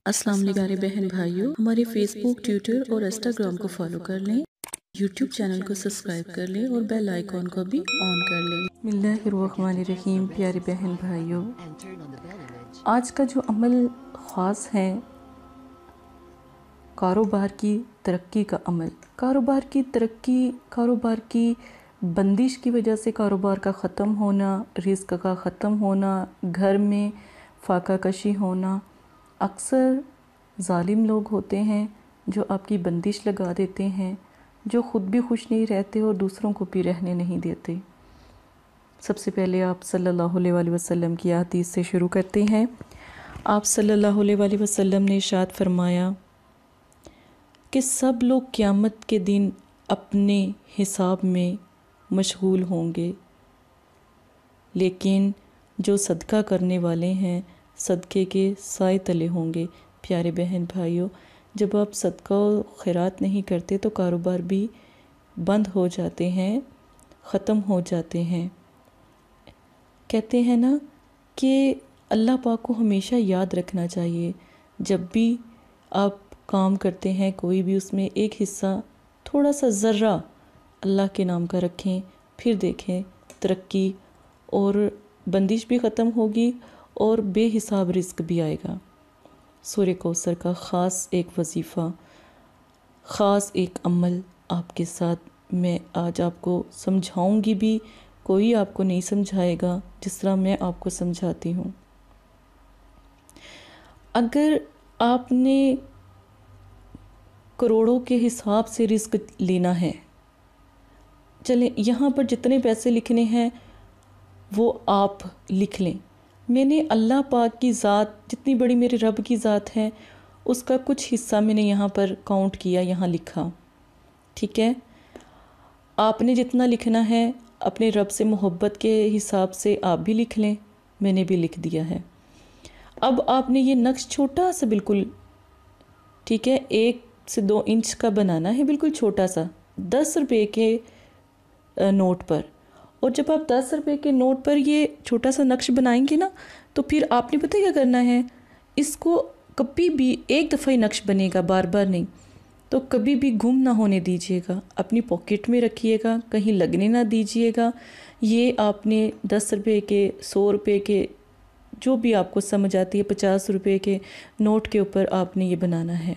السلام علیکم پیارے بہن بھائیوں، ہمارے فیس بک، ٹویٹر اور انسٹاگرام کو فالو کر لیں، یوٹیوب چینل کو سبسکرائب کر لیں اور بیل آئیکن کو بھی آن کر لیں۔ بسم اللہ الرحمن الرحیم۔ پیارے بہن بھائیوں، آج کا جو عمل خاص ہے کاروبار کی ترقی کا عمل۔ کاروبار کی ترقی، کاروبار کی بندش کی وجہ سے کاروبار کا ختم ہونا، رزق کا ختم ہونا، گھر میں فاقہ کشی ہونا۔ اکثر ظالم لوگ ہوتے ہیں جو آپ کی بندش لگا دیتے ہیں، جو خود بھی خوش نہیں رہتے اور دوسروں کو بھی رہنے نہیں دیتے۔ سب سے پہلے آپ صلی اللہ علیہ وآلہ وسلم کی حدیث سے شروع کرتے ہیں۔ آپ صلی اللہ علیہ وآلہ وسلم نے ارشاد فرمایا کہ سب لوگ قیامت کے دن اپنے حساب میں مشغول ہوں گے، لیکن جو صدقہ کرنے والے ہیں صدقے کے سائے تلے ہوں گے۔ پیارے بہن بھائیوں، جب آپ صدقہ و خیرات نہیں کرتے تو کاروبار بھی بند ہو جاتے ہیں، ختم ہو جاتے ہیں۔ کہتے ہیں نا کہ اللہ پاک کو ہمیشہ یاد رکھنا چاہیے، جب بھی آپ کام کرتے ہیں کوئی بھی اس میں ایک حصہ تھوڑا سا ذرہ اللہ کے نام کا رکھیں، پھر دیکھیں ترقی اور بندش بھی ختم ہوگی اور بے حساب رزق بھی آئے گا۔ سورہ کوثر کا خاص ایک وظیفہ، خاص ایک عمل آپ کے ساتھ میں آج آپ کو سمجھاؤں گی بھی، کوئی آپ کو نہیں سمجھائے گا جس طرح میں آپ کو سمجھاتی ہوں۔ اگر آپ نے کروڑوں کے حساب سے رزق لینا ہے، چلیں یہاں پر جتنے پیسے لکھنے ہیں وہ آپ لکھ لیں۔ میں نے اللہ پاک کی ذات، جتنی بڑی میرے رب کی ذات ہے، اس کا کچھ حصہ میں نے یہاں پر کاؤنٹ کیا، یہاں لکھا، ٹھیک ہے؟ آپ نے جتنا لکھنا ہے اپنے رب سے محبت کے حساب سے آپ بھی لکھ لیں، میں نے بھی لکھ دیا ہے۔ اب آپ نے یہ نقش چھوٹا سا بالکل، ٹھیک ہے، 1 سے 2 انچ کا بنانا ہے، بالکل چھوٹا سا، 10 روپے کے نوٹ پر۔ اور جب آپ 10 روپے کے نوٹ پر یہ چھوٹا سا نقش بنائیں گے نا، تو پھر آپ نے پتہ کیا کرنا ہے، اس کو کبھی بھی ایک دفعہ ہی نقش بنے گا، بار بار نہیں، تو کبھی بھی گم نہ ہونے دیجیے گا، اپنی پاکٹ میں رکھیے گا، کہیں لگنے نہ دیجیے گا۔ یہ آپ نے 10 روپے کے، 100 روپے کے، جو بھی آپ کو سمجھ آتی ہے، 50 روپے کے نوٹ کے اوپر آپ نے یہ بنانا ہے،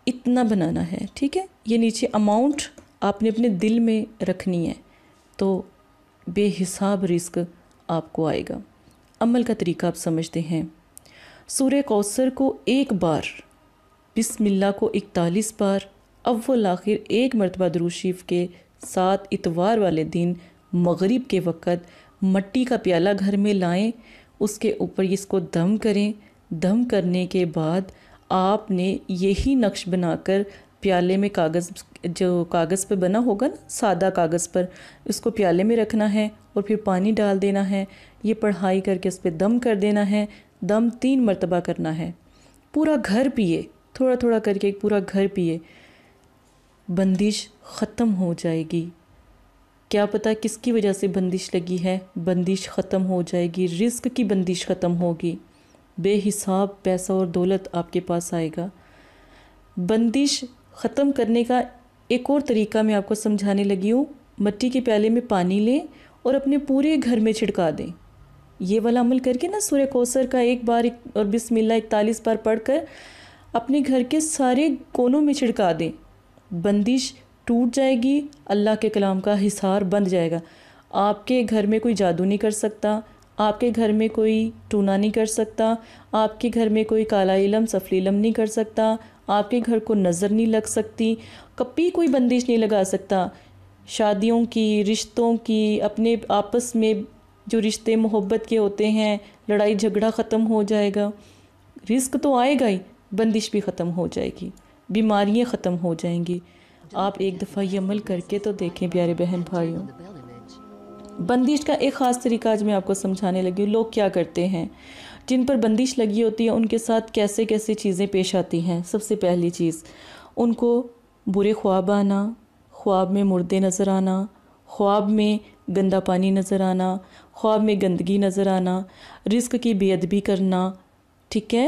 اتنا بنانا ہے، ٹھیک ہے؟ یہ نیچے اماؤنٹ آپ نے اپنے دل میں رکھنی ہے، تو بے حساب رزق آپ کو آئے گا۔ عمل کا طریقہ آپ سمجھتے ہیں۔ سورہ کوثر کو 1 بار، بسم اللہ کو 41 بار، اول آخر 1 مرتبہ درود شریف کے ساتھ اتوار والے دن مغرب کے وقت مٹی کا پیالہ گھر میں لائیں، اس کے اوپر اس کو دم کریں۔ دم کرنے کے بعد آپ نے یہی نقش بنا کر پیالے میں کاغذ پہ بنا ہوگا نا، سادہ کاغذ پر، اس کو پیالے میں رکھنا ہے اور پھر پانی ڈال دینا ہے، یہ پڑھائی کر کے اس پہ دم کر دینا ہے۔ دم 3 مرتبہ کرنا ہے، پورا گھر پیے، تھوڑا تھوڑا کر کے پورا گھر پیے، بندش ختم ہو جائے گی۔ کیا پتہ کس کی وجہ سے بندش لگی ہے، بندش ختم ہو جائے گی، رزق کی بندش ختم ہوگی، بے حساب پیسہ اور دولت آپ کے پاس آئے گا۔ بندش ختم کرنے کا ایک اور طریقہ میں آپ کو سمجھانے لگی ہوں۔ مٹی کے پیالے میں پانی لیں اور اپنے پورے گھر میں چھڑکا دیں۔ یہ والا عمل کر کے نا، سورہ کوثر کا 1 بار اور بسم اللہ 41 بار پڑھ کر اپنے گھر کے سارے کونوں میں چھڑکا دیں، بندش ٹوٹ جائے گی، اللہ کے کلام کا حصار بند جائے گا۔ آپ کے گھر میں کوئی جادو نہیں کر سکتا، آپ کے گھر میں کوئی ٹونا نہیں کر سکتا، آپ کے گھر میں کوئی کالا علم سفلی علم نہیں کر سکتا، آپ کے گھر کو نظر نہیں لگ سکتی، کبھی کوئی بندش نہیں لگا سکتا۔ شادیوں کی، رشتوں کی، اپنے آپس میں جو رشتے محبت کے ہوتے ہیں، لڑائی جھگڑا ختم ہو جائے گا، رزق تو آئے گا ہی، بندش بھی ختم ہو جائے گی، بیماریاں ختم ہو جائیں گی۔ آپ ایک دفعہ یہ عمل کر کے تو دیکھیں پیارے بہن بھائیوں۔ بندش کا ایک خاص طریقہ آج میں آپ کو سمجھانے لگی ہوں۔ لوگ کیا کرتے ہیں، جن پر بندش لگی ہوتی ہے ان کے ساتھ کیسے کیسے چیزیں پیش آتی ہیں۔ سب سے پہلی چیز، ان کو برے خواب آنا، خواب میں مردے نظر آنا، خواب میں گندا پانی نظر آنا، خواب میں گندگی نظر آنا، رزق کی بے ادبی کرنا، ٹھیک ہے،